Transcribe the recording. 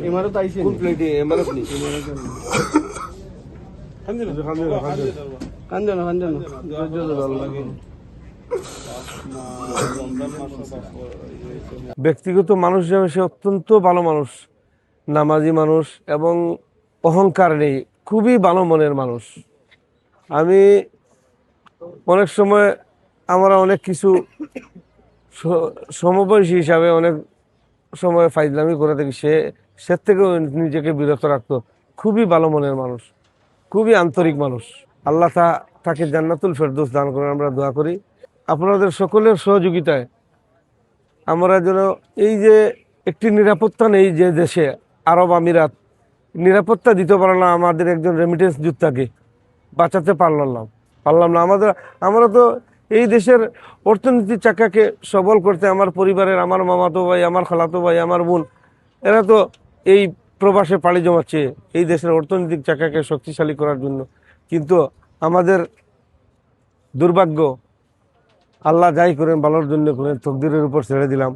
ইমারত আইছে কোন প্লেটে ইমারত নি ব্যক্তিগত মানুষ হিসেবে সে অত্যন্ত ভালো মানুষ, নামাজি মানুষ এবং অহংকার নেই, খুবই ভালো মনের মানুষ। আমি অনেক সময় আমরা অনেক কিছু সমবয়সী হিসাবে অনেক সময় ফাইজলামি করে থাকি, সে থেকেও নিজেকে বিরত রাখতো। খুবই ভালো মনের মানুষ, খুবই আন্তরিক মানুষ। আল্লাহ তাকে জান্নাতুল ফেরদৌস দান করেন, আমরা দোয়া করি। আপনাদের সকলের সহযোগিতায় আমরা যেন এই যে একটি নিরাপত্তা নেই যে দেশে আরব আমিরাত, নিরাপত্তা দিতে পারলাম আমাদের একজন রেমিটেন্স যোদ্ধাকে বাঁচাতে পারলাম না। আমরা তো এই দেশের অর্থনীতির চাকাকে সবল করতে আমার পরিবারের, আমার মামাতো ভাই, আমার খালাতো ভাই, আমার বোন, এরা তো এই প্রবাসে পাড়ি জমাচ্ছে এই দেশের অর্থনৈতিক চাকাকে শক্তিশালী করার জন্য। কিন্তু আমাদের দুর্ভাগ্য, আল্লাহ যাই করেন ভালোর জন্য করেন, তকদিরের উপর ছেড়ে দিলাম।